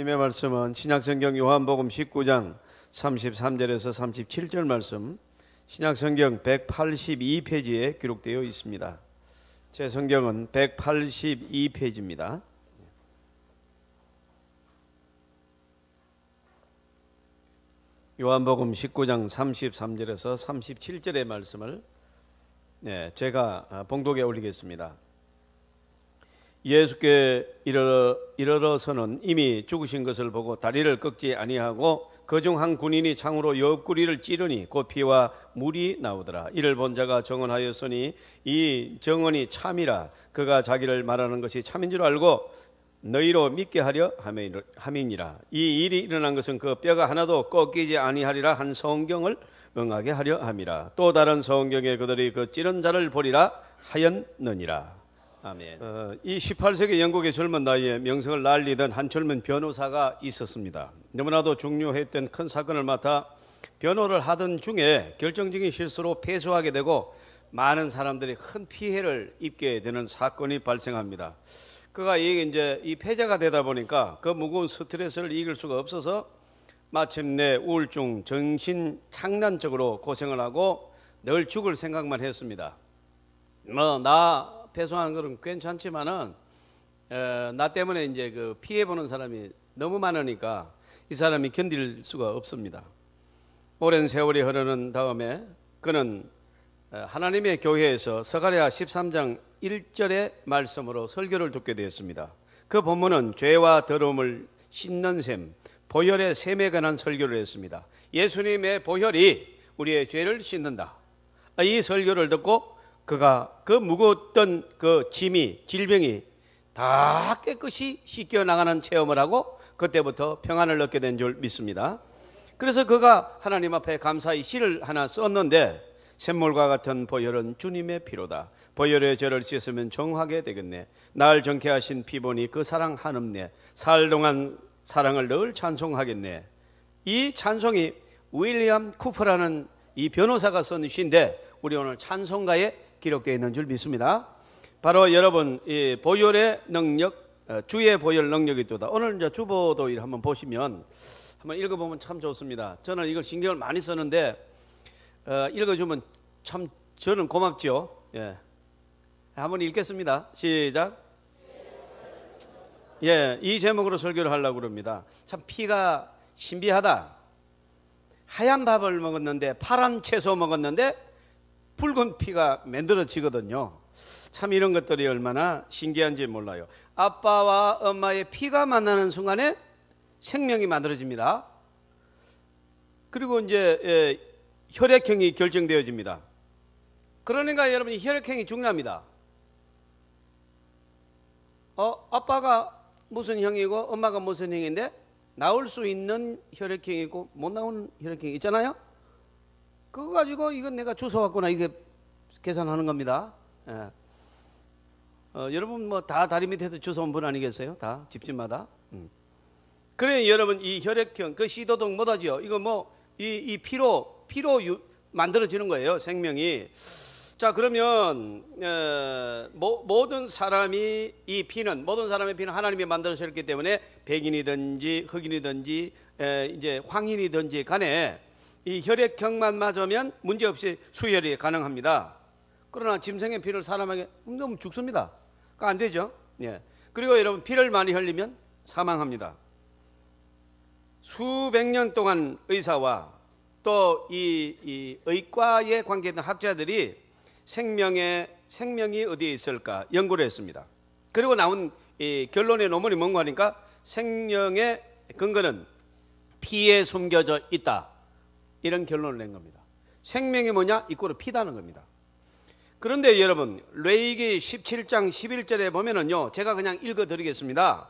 하나님의 말씀은 신약성경 요한복음 19장 33절에서 37절 말씀, 신약성경 182페이지에 기록되어 있습니다. 제 성경은 182페이지입니다. 요한복음 19장 33절에서 37절의 말씀을 제가 봉독에 올리겠습니다. 예수께 이르러서는 이미 죽으신 것을 보고 다리를 꺾지 아니하고 그중 한 군인이 창으로 옆구리를 찌르니 곧 피와 물이 나오더라. 이를 본 자가 정언하였으니 이 정언이 참이라. 그가 자기를 말하는 것이 참인 줄 알고 너희로 믿게 하려 함이니라. 이 일이 일어난 것은 그 뼈가 하나도 꺾이지 아니하리라 한 성경을 응하게 하려 함이라. 또 다른 성경에 그들이 그 찌른 자를 보리라 하였느니라. 아멘. 이 18세기 영국의 젊은 나이에 명성을 날리던 한 젊은 변호사가 있었습니다. 너무나도 중요했던 큰 사건을 맡아 변호를 하던 중에 결정적인 실수로 패소하게 되고 많은 사람들이 큰 피해를 입게 되는 사건이 발생합니다. 그가 이제 이 패자가 되다 보니까 그 무거운 스트레스를 이길 수가 없어서 마침내 우울증, 정신 착란적으로 고생을 하고 늘 죽을 생각만 했습니다. 나 패소하는 것은 괜찮지만은 나 때문에 이제 그 피해 보는 사람이 너무 많으니까 이 사람이 견딜 수가 없습니다. 오랜 세월이 흐르는 다음에 그는 하나님의 교회에서 스가랴 13장 1절의 말씀으로 설교를 듣게 되었습니다. 그 본문은 죄와 더러움을 씻는 셈, 보혈의 셈에 관한 설교를 했습니다. 예수님의 보혈이 우리의 죄를 씻는다. 이 설교를 듣고 그가 그 무거웠던 그 짐이, 질병이 다 깨끗이 씻겨 나가는 체험을 하고 그때부터 평안을 얻게 된 줄 믿습니다. 그래서 그가 하나님 앞에 감사의 시를 하나 썼는데, 샘물과 같은 보혈은 주님의 피로다. 보혈의 죄를 씻으면 정하게 되겠네. 날 정케 하신 피 보니 그 사랑 한없네. 사흘 동안 사랑을 늘 찬송하겠네. 이 찬송이 윌리엄 쿠퍼라는 이 변호사가 쓴 시인데 우리 오늘 찬송가에 기록되어 있는 줄 믿습니다. 바로 여러분, 이 보혈의 능력, 주의 보혈 능력이 있도다. 오늘 이제 주보도일 한번 보시면 한번 읽어보면 참 좋습니다. 저는 이걸 신경을 많이 썼는데 읽어주면 참 저는 고맙죠. 예, 한번 읽겠습니다. 시작. 이 제목으로 설교를 하려고 그럽니다. 참 피가 신비하다. 하얀 밥을 먹었는데, 파란 채소 먹었는데 붉은 피가 만들어지거든요. 참 이런 것들이 얼마나 신기한지 몰라요. 아빠와 엄마의 피가 만나는 순간에 생명이 만들어집니다. 그리고 이제 혈액형이 결정되어집니다. 그러니까 여러분, 이 혈액형이 중요합니다. 아빠가 무슨 형이고 엄마가 무슨 형인데 나올 수 있는 혈액형이 있고 못 나오는 혈액형이 있잖아요. 그거 가지고 이건 내가 주워 왔구나 이게 계산하는 겁니다. 여러분 뭐 다 다리 밑에도 주워 온 분 아니겠어요? 다 집집마다. 그래 여러분, 이 혈액형 그 시도등 못하죠. 이거 뭐 이 피로 만들어지는 거예요, 생명이. 자, 그러면 모든 사람의 피는 하나님이 만들어졌기 때문에 백인이든지 흑인이든지 이제 황인이든지 간에 이 혈액형만 맞으면 문제없이 수혈이 가능합니다. 그러나 짐승의 피를 사람에게 너무 죽습니다. 그러니까 안 되죠. 예. 그리고 여러분, 피를 많이 흘리면 사망합니다. 수백 년 동안 의사와 또 이 의과에 관계된 학자들이 생명이 어디에 있을까 연구를 했습니다. 그리고 나온 이 결론의 논문이 뭔가 하니까 생명의 근거는 피에 숨겨져 있다. 이런 결론을 낸 겁니다. 생명이 뭐냐? 이꼬르 피다는 겁니다. 그런데 여러분, 레위기 17장 11절에 보면은요, 제가 그냥 읽어드리겠습니다.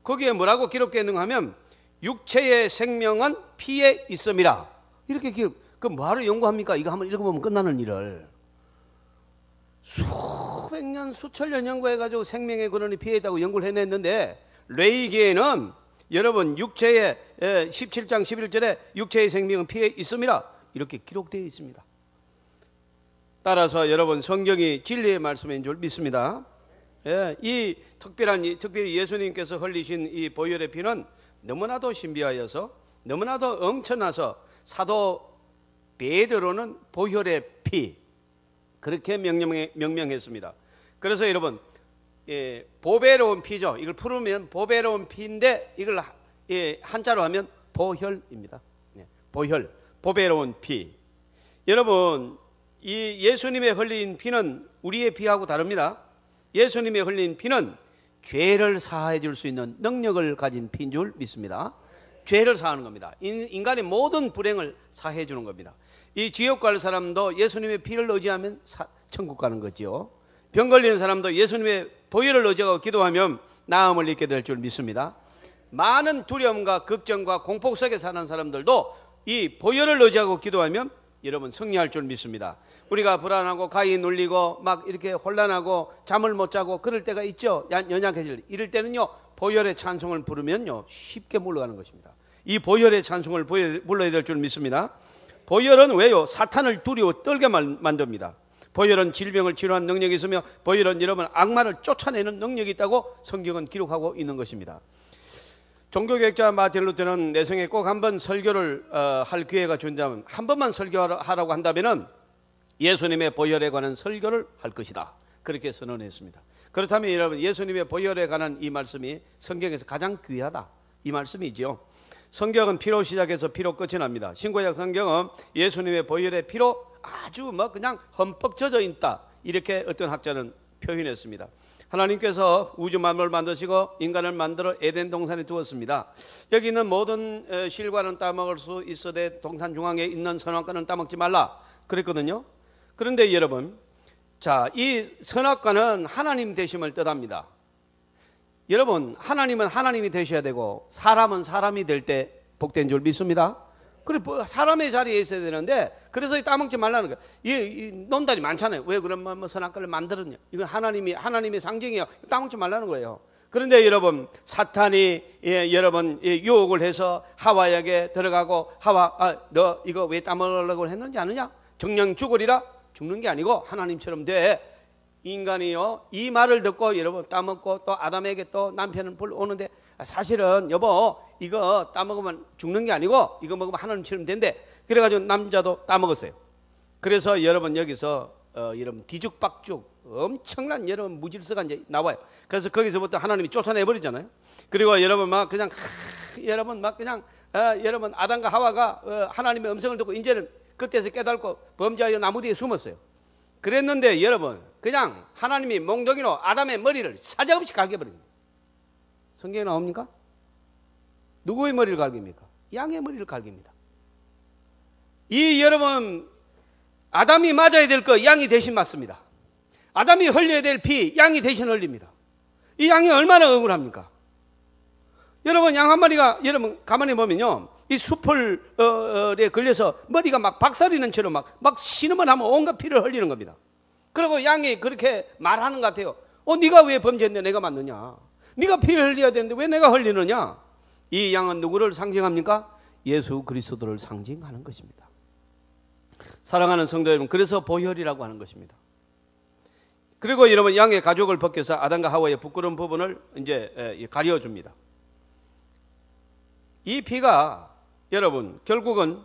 거기에 뭐라고 기록되어 있는가 하면 육체의 생명은 피에 있음이라. 이렇게 그 뭐하러 연구합니까? 이거 한번 읽어보면 끝나는 일을. 수백 년, 수천 년 연구해가지고 생명의 근원이 피에 있다고 연구를 해냈는데, 레위기에는 여러분 육체의 17장 11절에 육체의 생명은 피에 있음이라 이렇게 기록되어 있습니다. 따라서 여러분, 성경이 진리의 말씀인 줄 믿습니다. 이 특별히 예수님께서 흘리신 이 보혈의 피는 너무나도 신비하여서 너무나도 엄청나서 사도 베드로는 보혈의 피 그렇게 명명했습니다. 그래서 여러분 보배로운 피죠. 이걸 풀으면 보배로운 피인데 이걸 한자로 하면 보혈입니다. 보혈, 보배로운 피. 여러분 이 예수님의 흘린 피는 우리의 피하고 다릅니다. 예수님의 흘린 피는 죄를 사하여 줄 수 있는 능력을 가진 피인 줄 믿습니다. 죄를 사하는 겁니다. 인간의 모든 불행을 사해 주는 겁니다. 이 지옥 갈 사람도 예수님의 피를 의지하면 천국 가는 거죠. 병 걸리는 사람도 예수님의 보혈을 의지하고 기도하면 나음을 입게 될 줄 믿습니다. 많은 두려움과 걱정과 공포 속에 사는 사람들도 이 보혈을 의지하고 기도하면 여러분 승리할 줄 믿습니다. 우리가 불안하고 가히 눌리고 막 이렇게 혼란하고 잠을 못 자고 그럴 때가 있죠. 연약해질 이럴 때는요 보혈의 찬송을 부르면요 쉽게 물러가는 것입니다. 이 보혈의 찬송을 불러야 될 줄 믿습니다. 보혈은 왜요? 사탄을 두려워 떨게 만듭니다. 보혈은 질병을 치료하는 능력이 있으며 보혈은 여러분 악마를 쫓아내는 능력이 있다고 성경은 기록하고 있는 것입니다. 종교개혁자 마틴 루터는 내 생에 꼭 한번 설교를 할 기회가 준다면 한 번만 설교하라고 한다면은 예수님의 보혈에 관한 설교를 할 것이다. 그렇게 선언했습니다. 그렇다면 여러분 예수님의 보혈에 관한 이 말씀이 성경에서 가장 귀하다. 이 말씀이지요. 성경은 피로 시작해서 피로 끝이 납니다. 신구약 성경은 예수님의 보혈의 피로 아주 그냥 흠뻑 젖어 있다. 이렇게 어떤 학자는 표현했습니다. 하나님께서 우주 만물을 만드시고 인간을 만들어 에덴 동산에 두었습니다. 여기 있는 모든 실과는 따먹을 수 있어도 동산 중앙에 있는 선악과는 따먹지 말라 그랬거든요. 그런데 여러분, 자, 이 선악과는 하나님 되심을 뜻합니다. 여러분, 하나님은 하나님이 되셔야 되고 사람은 사람이 될 때 복된 줄 믿습니다. 그래 사람의 자리에 있어야 되는데 그래서 따먹지 말라는 거예요. 이 논단이 많잖아요. 왜 그런 선악과를 만들었냐? 이건 하나님의 상징이에요. 따먹지 말라는 거예요. 그런데 여러분 사탄이 여러분 유혹을 해서 하와에게 들어가고 하와 너 이거 왜 따먹으려고 했는지 아느냐? 정녕 죽으리라. 죽는 게 아니고 하나님처럼 돼. 인간이요 이 말을 듣고 여러분 따먹고 또 아담에게 또 남편을 불러오는데 사실은 여보 이거 따먹으면 죽는 게 아니고 이거 먹으면 하나님처럼 된대. 그래가지고 남자도 따먹었어요. 그래서 여러분 여기서 여러분 뒤죽박죽 엄청난 여러분 무질서가 이제 나와요. 그래서 거기서부터 하나님이 쫓아내버리잖아요. 그리고 여러분 막 그냥 여러분 막 그냥 여러분 아담과 하와가 하나님의 음성을 듣고 이제는 그때서 깨닫고 범죄하여 나무 뒤에 숨었어요. 그랬는데 여러분 그냥 하나님이 몽둥이로 아담의 머리를 사정없이 갈겨버립니다. 성경에 나옵니까? 누구의 머리를 갈깁니까? 양의 머리를 갈깁니다. 이 여러분 아담이 맞아야 될 거 양이 대신 맞습니다. 아담이 흘려야 될 피 양이 대신 흘립니다. 이 양이 얼마나 억울합니까? 여러분 양 한 마리가 여러분 가만히 보면요 이 수풀에 걸려서 머리가 막 박살이는 채로 막 신음을 하면 온갖 피를 흘리는 겁니다. 그리고 양이 그렇게 말하는 것 같아요. 네가 왜 범죄했는데 내가 맞느냐? 네가 피를 흘려야 되는데 왜 내가 흘리느냐? 이 양은 누구를 상징합니까? 예수 그리스도를 상징하는 것입니다. 사랑하는 성도 여러분, 그래서 보혈이라고 하는 것입니다. 그리고 여러분 양의 가죽을 벗겨서 아담과 하와의 부끄러운 부분을 이제 가려줍니다. 이 피가 여러분 결국은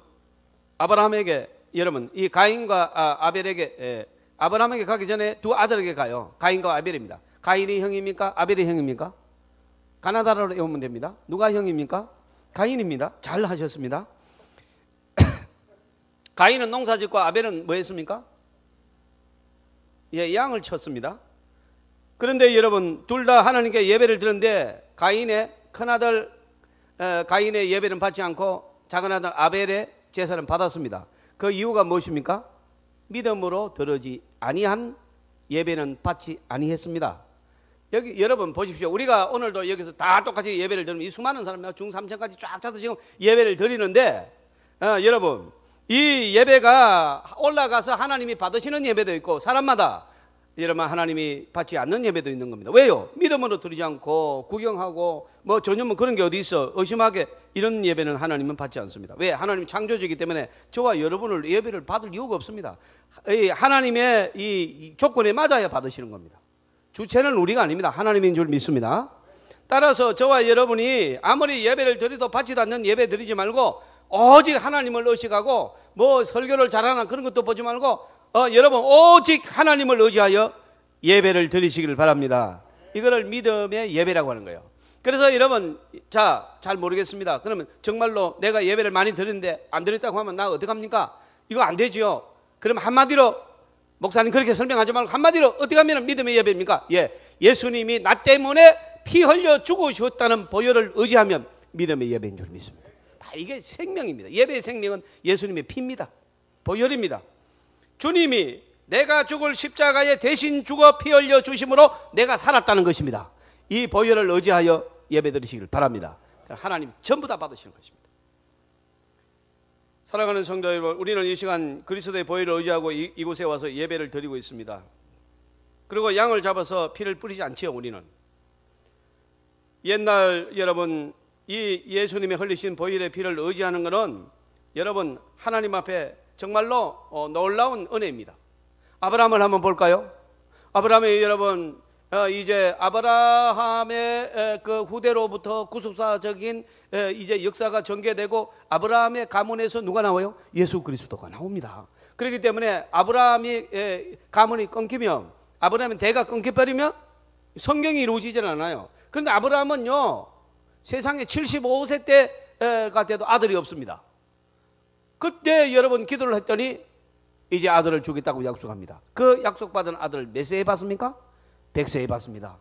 아브라함에게 여러분 이 가인과 아벨에게 아브라함에게 가기 전에 두 아들에게 가요. 가인과 아벨입니다. 가인이 형입니까? 아벨이 형입니까? 가나다라로 외우면 됩니다. 누가 형입니까? 가인입니다. 잘 하셨습니다. 가인은 농사짓고 아벨은 뭐 했습니까? 양을 쳤습니다. 그런데 여러분 둘 다 하나님께 예배를 드렸는데 가인의 큰아들 가인의 예배는 받지 않고 작은아들 아벨의 제사는 받았습니다. 그 이유가 무엇입니까? 믿음으로 드러지 아니한 예배는 받지 아니했습니다. 여기 여러분 보십시오. 우리가 오늘도 여기서 다 똑같이 예배를 드리면 이 수많은 사람이 중삼층까지 쫙 차서 지금 예배를 드리는데 여러분 이 예배가 올라가서 하나님이 받으시는 예배도 있고 사람마다 여러분 하나님이 받지 않는 예배도 있는 겁니다. 왜요? 믿음으로 드리지 않고 구경하고 뭐 전혀 뭐 그런 게 어디 있어 의심하게 이런 예배는 하나님은 받지 않습니다. 왜? 하나님 창조주이기 때문에 저와 여러분을 예배를 받을 이유가 없습니다. 하나님의 이 조건에 맞아야 받으시는 겁니다. 주체는 우리가 아닙니다. 하나님인 줄 믿습니다. 따라서 저와 여러분이 아무리 예배를 드려도 받지도 않는 예배 드리지 말고 오직 하나님을 의식하고 뭐 설교를 잘하나 그런 것도 보지 말고 여러분 오직 하나님을 의지하여 예배를 드리시기를 바랍니다. 이거를 믿음의 예배라고 하는 거예요. 그래서 여러분 잘 모르겠습니다. 그러면 정말로 내가 예배를 많이 드리는데 안 드렸다고 하면 나 어떡합니까? 이거 안 되지요. 그럼 한마디로 목사님 그렇게 설명하지 말고 한마디로 어떻게 하면 믿음의 예배입니까? 예수님이 나 때문에 피 흘려 죽으셨다는 보혈을 의지하면 믿음의 예배인 줄 믿습니다. 이게 생명입니다. 예배의 생명은 예수님의 피입니다. 보혈입니다. 주님이 내가 죽을 십자가에 대신 죽어 피 흘려 주심으로 내가 살았다는 것입니다. 이 보혈을 의지하여 예배 드리시길 바랍니다. 하나님 전부 다 받으시는 것입니다. 사랑하는 성도 여러분, 우리는 이 시간 그리스도의 보혈을 의지하고 이곳에 와서 예배를 드리고 있습니다. 그리고 양을 잡아서 피를 뿌리지 않지요. 우리는 옛날 여러분 이 예수님의 흘리신 보혈의 피를 의지하는 것은 여러분 하나님 앞에 정말로 놀라운 은혜입니다. 아브라함을 한번 볼까요? 아브라함이 여러분 이제 아브라함의 그 후대로부터 구속사적인 이제 역사가 전개되고 아브라함의 가문에서 누가 나와요? 예수 그리스도가 나옵니다. 그렇기 때문에 아브라함이 가문이 끊기면 아브라함의 대가 끊겨버리면 성경이 이루어지질 않아요. 그런데 아브라함은요 세상에 75세 때가 돼도 아들이 없습니다. 그때 여러분 기도를 했더니 이제 아들을 주겠다고 약속합니다. 그 약속받은 아들을 몇 세에 받습니까? 100세에 받습니다.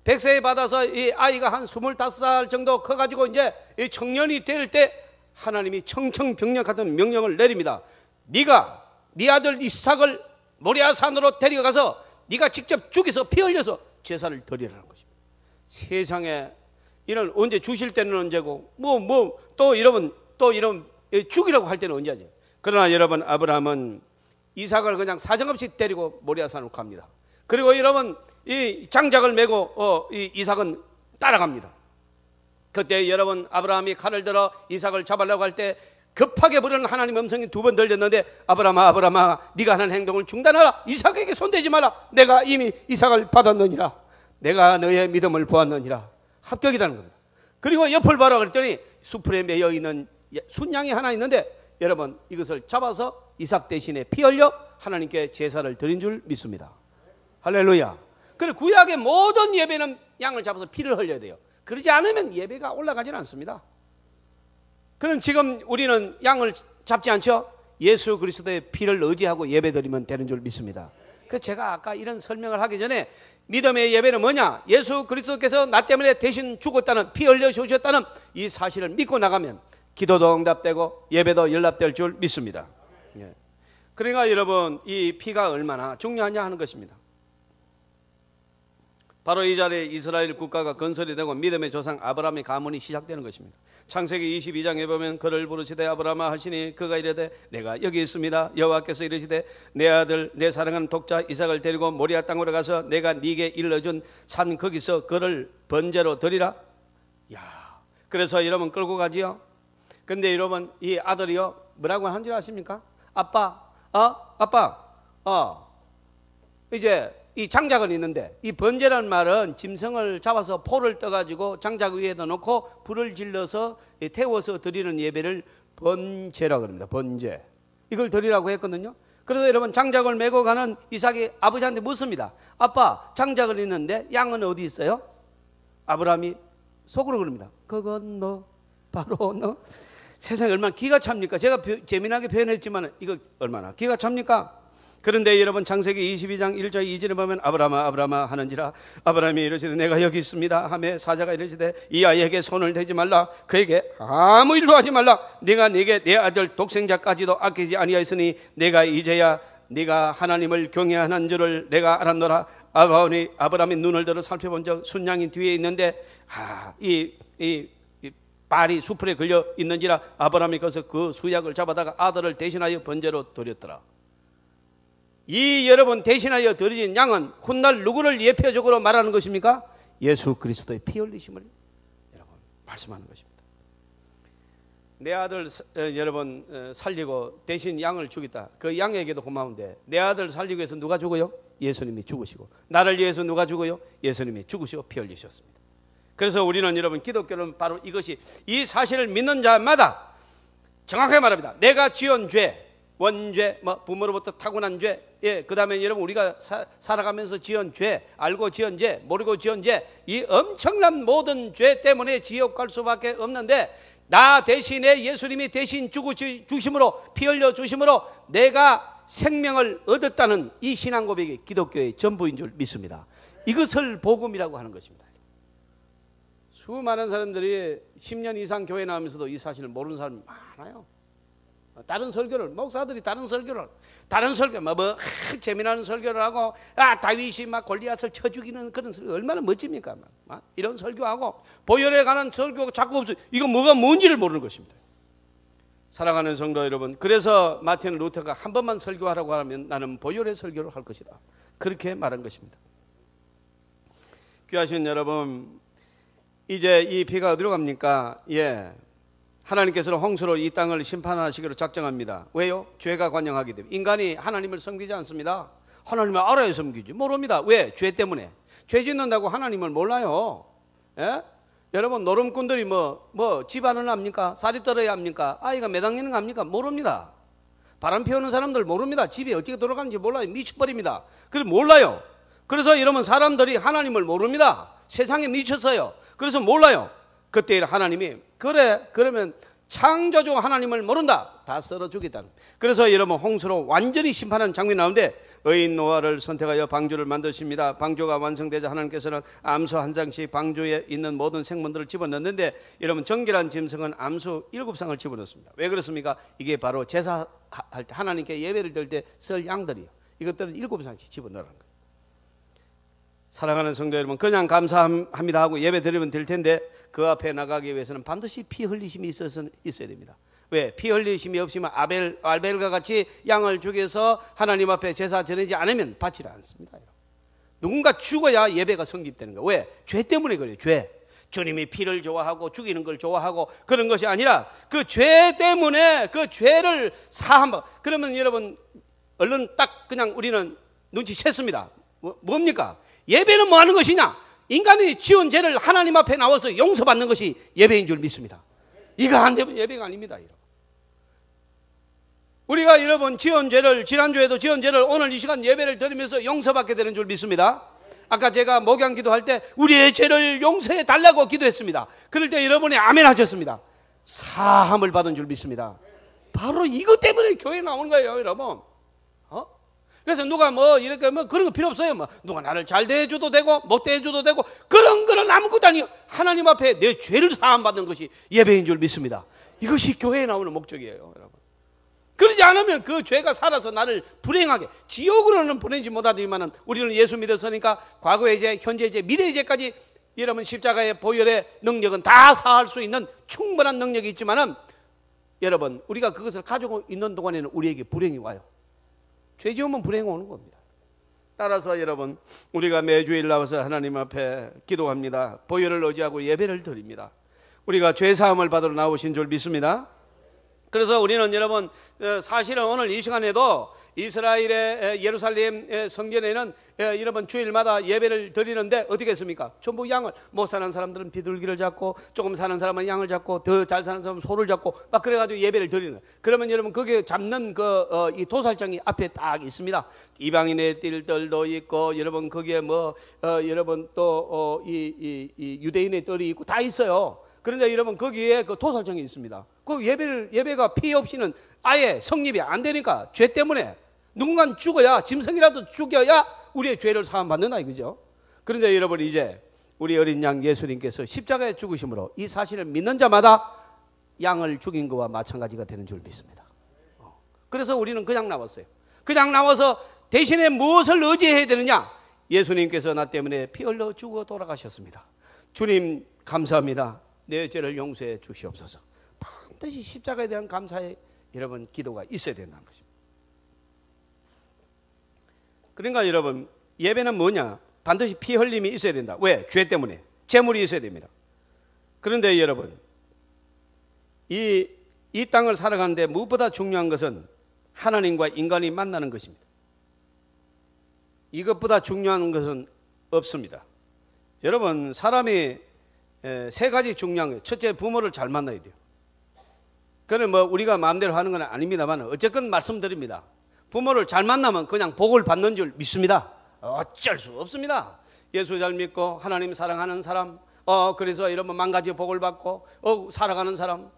100세에 받아서 이 아이가 한 25살 정도 커가지고 이제 이 청년이 될 때 하나님이 청청병력 같은 명령을 내립니다. 네가 네 아들 이삭을 모리아산으로 데려가서 네가 직접 죽여서 피 흘려서 제사를 드리라는 것입니다. 세상에 이런 언제 주실 때는 언제고 또 이런 죽이라고 할 때는 언제 하죠. 그러나 여러분 아브라함은 이삭을 그냥 사정없이 데리고 모리아산으로 갑니다. 그리고 여러분 이 장작을 메고 이 이삭은 따라갑니다. 그때 여러분 아브라함이 칼을 들어 이삭을 잡으려고 할 때 급하게 부르는 하나님의 음성이 2번 들렸는데 아브라함아 네가 하는 행동을 중단하라. 이삭에게 손대지 마라. 내가 이미 이삭을 받았느니라. 내가 너의 믿음을 보았느니라. 합격이라는 겁니다. 그리고 옆을 봐라 그랬더니 수풀에 매여 있는 순양이 하나 있는데 여러분 이것을 잡아서 이삭 대신에 피 흘려 하나님께 제사를 드린 줄 믿습니다. 할렐루야. 그래 구약의 모든 예배는 양을 잡아서 피를 흘려야 돼요. 그러지 않으면 예배가 올라가지는 않습니다. 그럼 지금 우리는 양을 잡지 않죠? 예수 그리스도의 피를 의지하고 예배 드리면 되는 줄 믿습니다. 그 제가 아까 이런 설명을 하기 전에 믿음의 예배는 뭐냐? 예수 그리스도께서 나 때문에 대신 죽었다는 피 흘려 주셨다는 이 사실을 믿고 나가면 기도도 응답되고 예배도 연락될 줄 믿습니다. 그러니까 여러분 이 피가 얼마나 중요하냐 하는 것입니다. 바로 이 자리에 이스라엘 국가가 건설이 되고 믿음의 조상 아브라함의 가문이 시작되는 것입니다. 창세기 22장에 보면 그를 부르시되 아브라함아 하시니 그가 이르되 내가 여기 있습니다. 여호와께서 이르시되 내 아들 내 사랑하는 독자 이삭을 데리고 모리아 땅으로 가서 내가 네게 일러준 산 거기서 그를 번제로 드리라. 야, 그래서 여러분 끌고 가지요. 근데 여러분 이 아들이요 뭐라고 하는 줄 아십니까? 아빠 이제 이 장작은 있는데 이 번제라는 말은 짐승을 잡아서 포를 떠가지고 장작 위에다 놓고 불을 질러서 태워서 드리는 예배를 번제라고 합니다. 번제. 이걸 드리라고 했거든요. 그래서 여러분 장작을 메고 가는 이삭이 아버지한테 묻습니다. 아빠 장작은 있는데 양은 어디 있어요? 아브라함이 속으로 그럽니다. 그건 너 바로 너. 세상에 얼마나 기가 찹니까? 제가 재미나게 표현했지만 이거 얼마나 기가 찹니까? 그런데 여러분 창세기 22장 1절 2절에 보면 아브라함아 하는지라 아브라함이 이르시되 내가 여기 있습니다 하매 사자가 이르시되 이 아이에게 손을 대지 말라 그에게 아무 일도 하지 말라 내가 네게 내 아들 독생자까지도 아끼지 아니하였으니 내가 이제야 네가 하나님을 경외하는 줄을 내가 알았노라. 아브라함이 눈을 들어 살펴본 적 순양이 뒤에 있는데 이 발이 수풀에 걸려 있는지라 아브라함이 거기서 그 수약을 잡아다가 아들을 대신하여 번제로 드렸더라. 이 여러분 대신하여 드려진 양은 훗날 누구를 예표적으로 말하는 것입니까? 예수 그리스도의 피 흘리심을 여러분 말씀하는 것입니다. 내 아들 여러분 살리고 대신 양을 주겠다. 그 양에게도 고마운데 내 아들 살리기 위해서 누가 죽어요? 예수님이 죽으시고 나를 위해서 누가 죽어요? 예수님이 죽으시고 피 흘리셨습니다. 그래서 우리는 여러분 기독교는 바로 이것이, 이 사실을 믿는 자마다 정확하게 말합니다. 내가 지은 죄, 원죄, 부모로부터 타고난 죄, 그 다음에 여러분 우리가 살아가면서 지은 죄, 알고 지은 죄, 모르고 지은 죄, 이 엄청난 모든 죄 때문에 지옥 갈 수밖에 없는데, 나 대신에 예수님이 대신 주심으로, 피 흘려 주심으로 내가 생명을 얻었다는 이 신앙 고백이 기독교의 전부인 줄 믿습니다. 이것을 복음이라고 하는 것입니다. 수많은 사람들이 10년 이상 교회 나오면서도 이 사실을 모르는 사람이 많아요. 다른 설교를, 목사들이 다른 설교, 재미나는 설교를 하고, 다윗이 막 골리앗을 쳐 죽이는 그런 설교, 얼마나 멋집니까? 이런 설교하고, 보혈에 관한 설교가 자꾸 없어요. 이건 뭐가 뭔지를 모르는 것입니다. 사랑하는 성도 여러분, 그래서 마틴 루터가 한 번만 설교하라고 하면 나는 보혈의 설교를 할 것이다, 그렇게 말한 것입니다. 귀하신 여러분, 이제 이 피가 어디로 갑니까? 하나님께서는 홍수로 이 땅을 심판하시기로 작정합니다. 왜요? 죄가 관영하기 때문에. 인간이 하나님을 섬기지 않습니다. 하나님을 알아야 섬기지, 모릅니다. 왜? 죄 때문에. 죄 짓는다고 하나님을 몰라요. 여러분, 노름꾼들이 집안을 합니까? 쌀이 떨어야 합니까? 아이가 몇 학년은 합니까? 모릅니다. 바람 피우는 사람들 모릅니다. 집이 어떻게 돌아가는지 몰라요. 미쳐버립니다. 그래서 몰라요. 그래서 여러분, 사람들이 하나님을 모릅니다. 세상에 미쳤어요. 그래서 몰라요. 그때 하나님이, 그러면 창조주 하나님을 모른다, 다 썰어 죽이다. 그래서 여러분, 홍수로 완전히 심판하는 장면이 나오는데, 의인 노아를 선택하여 방주를 만드십니다. 방주가 완성되자 하나님께서는 암수 한 쌍씩 방주에 있는 모든 생물들을 집어넣는데, 여러분, 정결한 짐승은 암수 7쌍을 집어넣습니다. 왜 그렇습니까? 이게 바로 제사할 때, 하나님께 예배를 드릴 때 쓸 양들이요, 이것들은 7쌍씩 집어넣으라는 거예요. 사랑하는 성도 여러분, 그냥 감사합니다 하고 예배 드리면 될 텐데, 그 앞에 나가기 위해서는 반드시 피 흘리심이 있어야 됩니다. 왜? 피 흘리심이 없으면 아벨과 같이 양을 죽여서 하나님 앞에 제사 지내지 않으면 받지를 않습니다. 누군가 죽어야 예배가 성립되는 거예요. 왜? 죄 때문에 그래요. 죄. 주님이 피를 좋아하고 죽이는 걸 좋아하고 그런 것이 아니라, 그 죄 때문에 그 죄를 사함. 그러면 여러분, 얼른 딱 그냥 우리는 눈치챘습니다. 뭡니까? 예배는 뭐 하는 것이냐? 인간이 지은 죄를 하나님 앞에 나와서 용서받는 것이 예배인 줄 믿습니다. 이거 안 되면 예배가 아닙니다. 여러분. 우리가 여러분, 지난주에도 지은 죄를 오늘 이 시간 예배를 드리면서 용서받게 되는 줄 믿습니다. 아까 제가 목양 기도할 때 우리의 죄를 용서해 달라고 기도했습니다. 그럴 때 여러분이 아멘 하셨습니다. 사함을 받은 줄 믿습니다. 바로 이것 때문에 교회에 나오는 거예요, 여러분. 그래서 누가 이렇게 그런 거 필요 없어요. 누가 나를 잘 대해줘도 되고 못 대해줘도 되고 그런 거는 아무것도 아니에요. 하나님 앞에 내 죄를 사함받는 것이 예배인 줄 믿습니다. 이것이 교회에 나오는 목적이에요, 여러분. 그러지 않으면 그 죄가 살아서 나를 불행하게, 지옥으로는 보내지 못하지만 우리는 예수 믿었으니까 과거의 죄, 현재의 죄, 미래의 죄까지 여러분, 십자가의 보혈의 능력은 다 사할 수 있는 충분한 능력이 있지만은, 여러분, 우리가 그것을 가지고 있는 동안에는 우리에게 불행이 와요. 죄 지으면 불행이 오는 겁니다. 따라서 여러분, 우리가 매주일 나와서 하나님 앞에 기도합니다. 보혈을 의지하고 예배를 드립니다. 우리가 죄 사함을 받으러 나오신 줄 믿습니다. 그래서 우리는 여러분, 사실은 오늘 이 시간에도 이스라엘의 예루살렘 성전에는 여러분 주일마다 예배를 드리는데 어떻게 했습니까? 전부 양을, 못 사는 사람들은 비둘기를 잡고, 조금 사는 사람은 양을 잡고, 더 잘 사는 사람은 소를 잡고 막 그래가지고 예배를 드리는. 그러면 여러분, 거기에 잡는 이 도살장이 앞에 딱 있습니다. 이방인의 뜰들도 있고, 여러분 거기에 여러분 또 이 유대인의 뜰이 있고 다 있어요. 그런데 여러분, 거기에 그 도살장이 있습니다. 그 예배가 피 없이는 아예 성립이 안 되니까, 죄 때문에 누군가는 죽어야, 짐승이라도 죽여야 우리의 죄를 사함받는다 이거죠. 그런데 여러분, 이제 우리 어린 양 예수님께서 십자가에 죽으심으로 이 사실을 믿는 자마다 양을 죽인 것과 마찬가지가 되는 줄 믿습니다. 그래서 우리는 그냥 나왔어요. 그냥 나와서 대신에 무엇을 의지해야 되느냐? 예수님께서 나 때문에 피 흘려 죽어 돌아가셨습니다. 주님 감사합니다. 내 죄를 용서해 주시옵소서. 반드시 십자가에 대한 감사의 여러분 기도가 있어야 된다는 것입니다. 그러니까 여러분, 예배는 뭐냐? 반드시 피 흘림이 있어야 된다. 왜? 죄 때문에. 제물이 있어야 됩니다. 그런데 여러분, 이 땅을 살아가는데 무엇보다 중요한 것은 하나님과 인간이 만나는 것입니다. 이것보다 중요한 것은 없습니다. 여러분, 사람이 세 가지 중요한 거예요. 첫째, 부모를 잘 만나야 돼요. 그는 뭐 우리가 마음대로 하는 건 아닙니다만 어쨌건 말씀드립니다. 부모를 잘 만나면 그냥 복을 받는 줄 믿습니다. 어쩔 수 없습니다. 예수 잘 믿고 하나님 사랑하는 사람, 그래서 이러면 만가지 복을 받고 살아가는 사람,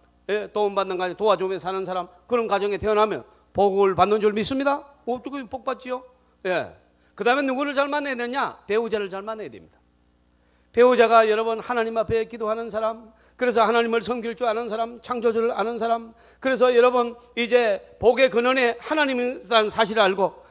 도움받는 가정, 도와주며 사는 사람, 그런 가정에 태어나면 복을 받는 줄 믿습니다. 어떻게 복 받지요? 예. 그 다음에 누구를 잘 만나야 되냐? 배우자를 잘 만나야 됩니다. 배우자가 여러분 하나님 앞에 기도하는 사람, 그래서 하나님을 섬길 줄 아는 사람, 창조주를 아는 사람, 그래서 여러분 이제 복의 근원에 하나님이라는 사실을 알고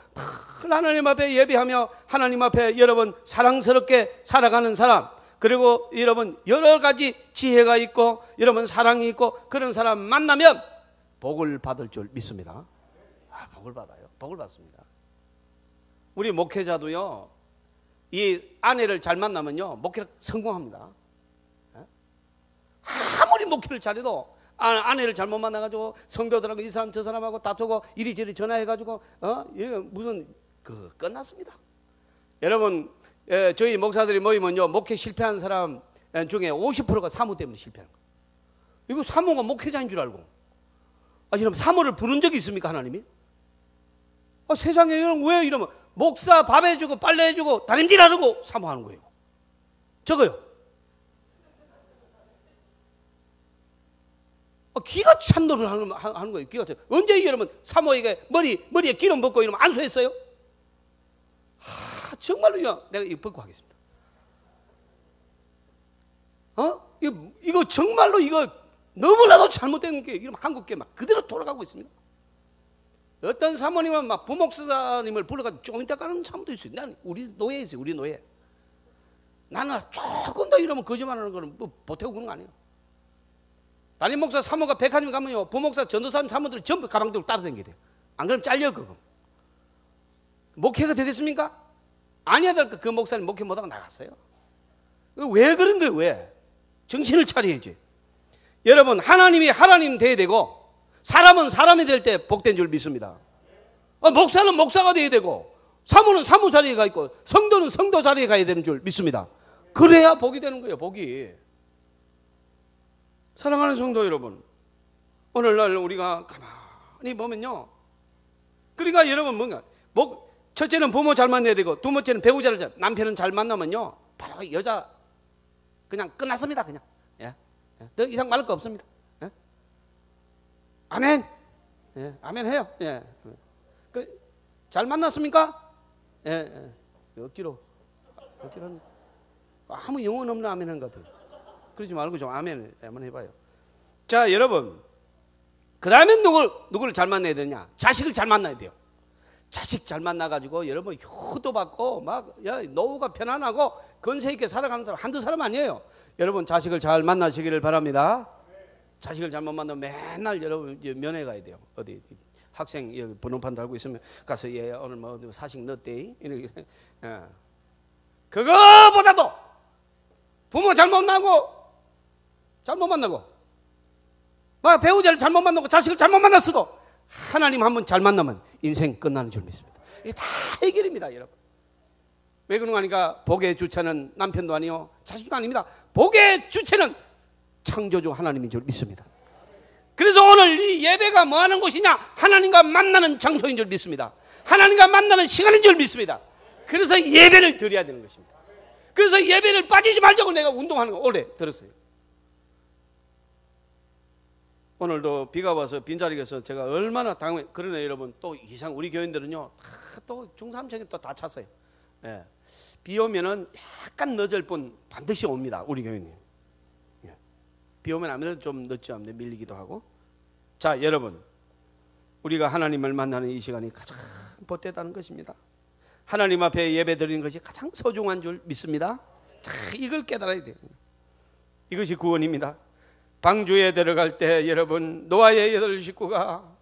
하나님 앞에 예배하며 하나님 앞에 여러분 사랑스럽게 살아가는 사람, 그리고 여러분 여러 가지 지혜가 있고 여러분 사랑이 있고 그런 사람 만나면 복을 받을 줄 믿습니다. 복을 받아요. 복을 받습니다. 우리 목회자도요, 이 아내를 잘 만나면요 목회를 성공합니다. 아무리 목회를 잘해도 아내를 잘못 만나가지고 성도들하고 이 사람 저 사람하고 다투고 이리저리 전화해가지고 무슨 끝났습니다. 여러분 저희 목사들이 모이면요 목회 실패한 사람 중에 50%가 사모 때문에 실패하는 거예요. 이거 사모가 목회자인 줄 알고. 여러분 사모를 부른 적이 있습니까 하나님이? 세상에 왜 이러면 목사 밥 해주고 빨래 해주고 다림질하라고 사모하는 거예요. 저거요. 기가 찬 노릇을 하는 거예요. 기가 찬. 언제 여러분 사모에게 머리에 기름 붓고 이러면 안수했어요? 정말로요. 내가 이거 벗고 하겠습니다. 이거 정말로 이거 너무나도 잘못된 게 이러면 한국계 막 그대로 돌아가고 있습니다. 어떤 사모님은 막 부목사님을 불러가지고 좀 이따 가는 사모도 있어요. 난 우리 노예지, 우리 노예. 나는 조금 더 이러면 거짓말하는 거는 뭐 보태고 그런 거 아니에요. 담임 목사 사모가 백화점 가면요 부목사 전도사님 사모들 전부 가방 들고 따라다니게 돼요. 안 그러면 잘려 그거. 목회가 되겠습니까? 아니야 될까? 그 목사님 목회 못하고 나갔어요. 왜 그런 거예요? 왜? 정신을 차려야지. 여러분 하나님이 하나님 돼야 되고 사람은 사람이 될 때 복된 줄 믿습니다. 목사는 목사가 돼야 되고 사모는 사모 자리에 가 있고 성도는 성도 자리에 가야 되는 줄 믿습니다. 그래야 복이 되는 거예요. 복이. 사랑하는 성도 여러분, 오늘날 우리가 가만히 보면요, 그러니까 여러분 뭔가 첫째는 부모 잘 만나야 되고 두 번째는 배우자를 남편은 잘 만나면요 바로 여자 그냥 끝났습니다. 그냥 더 이상 말할 거 없습니다. 아멘. 아멘 해요. 잘 만났습니까? 억지로 아무 영혼 없는 아멘 하는 것 같아요. 그러지 말고 좀 아멘 한번 해봐요. 자 여러분, 그 다음에 누구를 잘 만나야 되냐? 자식을 잘 만나야 돼요. 자식 잘 만나가지고 여러분 효도 받고 막 노후가 편안하고 건세 있게 살아가는 사람 한두 사람 아니에요. 여러분 자식을 잘 만나시기를 바랍니다. 자식을 잘못 만나면 맨날 여러분 면회 가야 돼요. 어디 학생 여기 번호판 달고 있으면 가서 얘 오늘 뭐 사식 넣었대 이렇게. 그거보다도 부모 잘못 만나고 막 배우자를 잘못 만나고 자식을 잘못 만났어도 하나님 한 번 잘 만나면 인생 끝나는 줄 믿습니다. 이게 다 해결입니다. 여러분 왜 그런가 하니까 복의 주체는 남편도 아니요 자식도 아닙니다. 복의 주체는 창조주 하나님인 줄 믿습니다. 그래서 오늘 이 예배가 뭐 하는 곳이냐? 하나님과 만나는 장소인 줄 믿습니다. 하나님과 만나는 시간인 줄 믿습니다. 그래서 예배를 드려야 되는 것입니다. 그래서 예배를 빠지지 말자고 내가 운동하는 거 오래 들었어요. 오늘도 비가 와서 빈자리에서 제가 얼마나 당황해. 그러네 여러분 또 이상 우리 교인들은요 또 중삼층에 또 다 찼어요. 비 오면은 약간 늦을 뿐 반드시 옵니다. 우리 교인님. 비 오면 아무래도 좀 늦지 않는데 밀리기도 하고. 자 여러분 우리가 하나님을 만나는 이 시간이 가장 복되다는 것입니다. 하나님 앞에 예배 드리는 것이 가장 소중한 줄 믿습니다. 자, 이걸 깨달아야 돼요. 이것이 구원입니다. 방주에 들어갈 때 여러분 노아의 8 식구가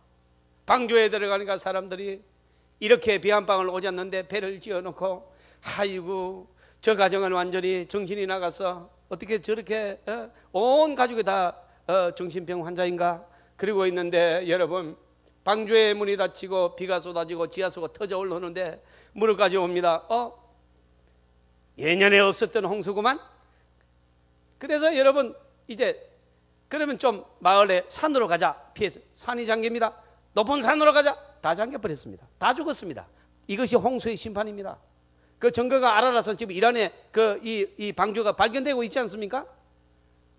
방주에 들어가니까 사람들이 이렇게 비 한 방울 오졌는데 배를 지어놓고 아이고 저 가정은 완전히 정신이 나가서 어떻게 저렇게 온 가족이 다 정신병 환자인가 그러고 있는데 여러분 방주의 문이 닫히고 비가 쏟아지고 지하수가 터져 올라오는데 물까지 옵니다. 예년에 없었던 홍수구만. 그래서 여러분 이제 그러면 좀 마을에 산으로 가자 피해서 산이 잠깁니다. 높은 산으로 가자 다 잠겨버렸습니다. 다 죽었습니다. 이것이 홍수의 심판입니다. 그 증거가 알아라서 지금 이란에 이 방주가 발견되고 있지 않습니까?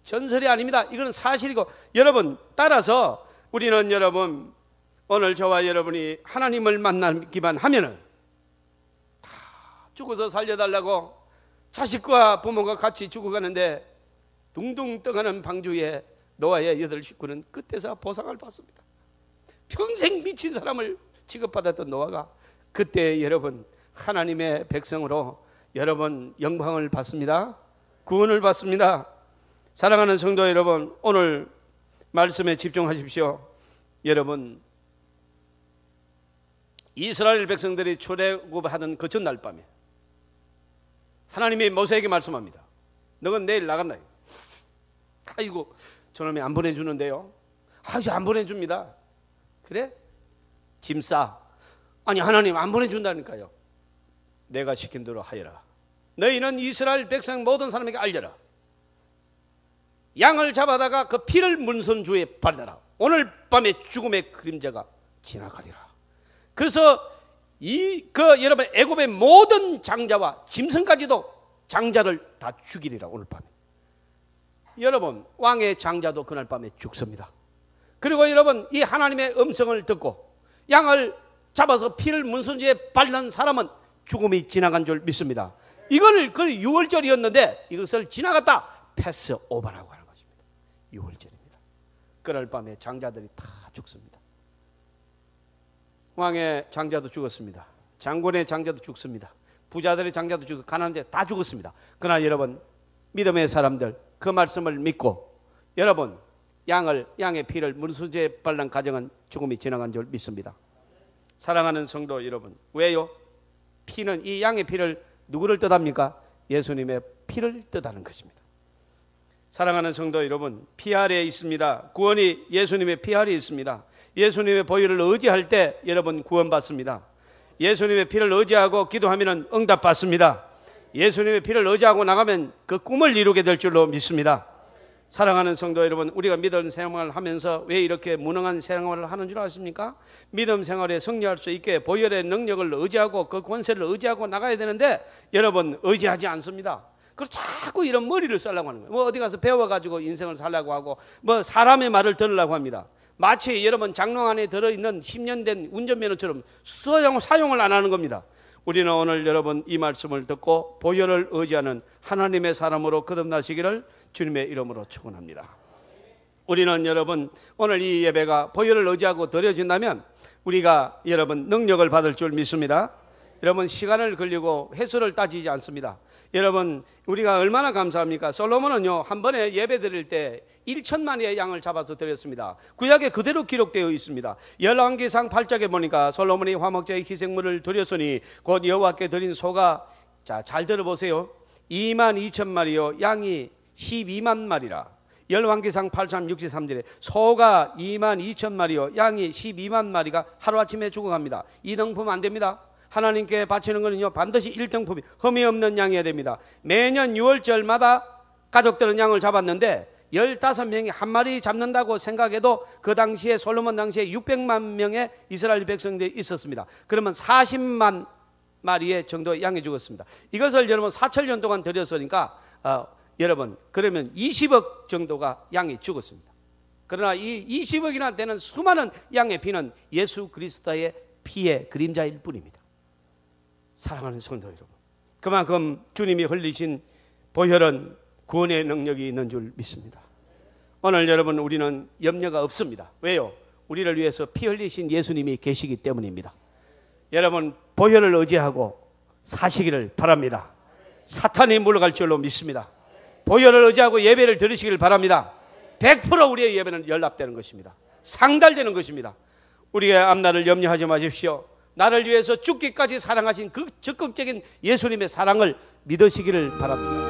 전설이 아닙니다. 이거는 사실이고 여러분 따라서 우리는 여러분 오늘 저와 여러분이 하나님을 만나기만 하면은 다 죽어서 살려달라고 자식과 부모가 같이 죽어가는데 둥둥 떠가는 방주에 노아의 8 식구는 그때서 보상을 받습니다. 평생 미친 사람을 취급받았던 노아가 그때 여러분 하나님의 백성으로 여러분 영광을 받습니다. 구원을 받습니다. 사랑하는 성도 여러분, 오늘 말씀에 집중하십시오. 여러분 이스라엘 백성들이 출애굽하던 그 전날 밤에 하나님이 모세에게 말씀합니다. 너는 내일 나간다. 아이고 저놈이 안 보내주는데요. 아주 안 보내줍니다. 그래? 짐 싸. 아니 하나님 안 보내준다니까요. 내가 시킨 대로 하여라. 너희는 이스라엘 백성 모든 사람에게 알려라. 양을 잡아다가 그 피를 문선주에 발라라. 오늘 밤에 죽음의 그림자가 지나가리라. 그래서 여러분 애굽의 모든 장자와 짐승까지도 장자를 다 죽이리라. 오늘 밤에 여러분 왕의 장자도 그날 밤에 죽습니다. 그리고 여러분 이 하나님의 음성을 듣고 양을 잡아서 피를 문선주에 바른 사람은 죽음이 지나간 줄 믿습니다. 이거를 그 6월절이었는데 이것을 지나갔다 패스 오버라고 하는 것입니다. 6월절입니다. 그날 밤에 장자들이 다 죽습니다. 왕의 장자도 죽었습니다. 장군의 장자도 죽습니다. 부자들의 장자도 죽고 가난한 자 다 죽었습니다. 그러나 여러분 믿음의 사람들 그 말씀을 믿고 여러분 양의 피를 문수제에 발란 가정은 죽음이 지나간 줄 믿습니다. 사랑하는 성도 여러분, 왜요? 피는 이 양의 피를 누구를 뜻합니까? 예수님의 피를 뜻하는 것입니다. 사랑하는 성도 여러분, 피 아래에 있습니다. 구원이 예수님의 피 아래에 있습니다. 예수님의 보혈을 의지할 때 여러분 구원받습니다. 예수님의 피를 의지하고 기도하면 응답받습니다. 예수님의 피를 의지하고 나가면 그 꿈을 이루게 될 줄로 믿습니다. 사랑하는 성도 여러분, 우리가 믿음 생활을 하면서 왜 이렇게 무능한 생활을 하는 줄 아십니까? 믿음 생활에 승리할 수 있게 보혈의 능력을 의지하고 그 권세를 의지하고 나가야 되는데 여러분 의지하지 않습니다. 그래서 자꾸 이런 머리를 쓰려고 하는 거예요. 뭐 어디 가서 배워가지고 인생을 살려고 하고 뭐 사람의 말을 들으려고 합니다. 마치 여러분 장롱 안에 들어있는 10년 된 운전면허처럼 사용을 안 하는 겁니다. 우리는 오늘 여러분 이 말씀을 듣고 보혈을 의지하는 하나님의 사람으로 거듭나시기를 주님의 이름으로 축원합니다. 우리는 여러분 오늘 이 예배가 보혈을 의지하고 드려진다면 우리가 여러분 능력을 받을 줄 믿습니다. 여러분 시간을 걸리고 횟수를 따지지 않습니다. 여러분 우리가 얼마나 감사합니까? 솔로몬은요 한 번에 예배 드릴 때 1천만의 양을 잡아서 드렸습니다. 구약에 그대로 기록되어 있습니다. 열왕기상 8장에 보니까 솔로몬이 화목제의 희생물을 드렸으니 곧 여호와께 드린 소가 잘 들어보세요. 22,000마리요 양이 12만 마리라. 열왕기상 8장 63절에 소가 22,000마리요 양이 12만 마리가 하루아침에 죽어갑니다. 2등품 안 됩니다. 하나님께 바치는 것은요 반드시 1등품이 흠이 없는 양이어야 됩니다. 매년 6월절마다 가족들은 양을 잡았는데 15명이 한 마리 잡는다고 생각해도 그 당시에 솔로몬 당시에 600만 명의 이스라엘 백성들이 있었습니다. 그러면 40만 마리의 정도 양이 죽었습니다. 이것을 여러분 4,000년 동안 드렸으니까 여러분 그러면 20억 정도가 양이 죽었습니다. 그러나 이 20억이나 되는 수많은 양의 피는 예수 그리스도의 피의 그림자일 뿐입니다. 사랑하는 성도 여러분, 그만큼 주님이 흘리신 보혈은 구원의 능력이 있는 줄 믿습니다. 오늘 여러분 우리는 염려가 없습니다. 왜요? 우리를 위해서 피 흘리신 예수님이 계시기 때문입니다. 여러분 보혈을 의지하고 사시기를 바랍니다. 사탄이 물러갈 줄로 믿습니다. 보혈을 의지하고 예배를 드리시길 바랍니다. 100% 우리의 예배는 연락되는 것입니다. 상달되는 것입니다. 우리의 앞날을 염려하지 마십시오. 나를 위해서 죽기까지 사랑하신 그 적극적인 예수님의 사랑을 믿으시기를 바랍니다.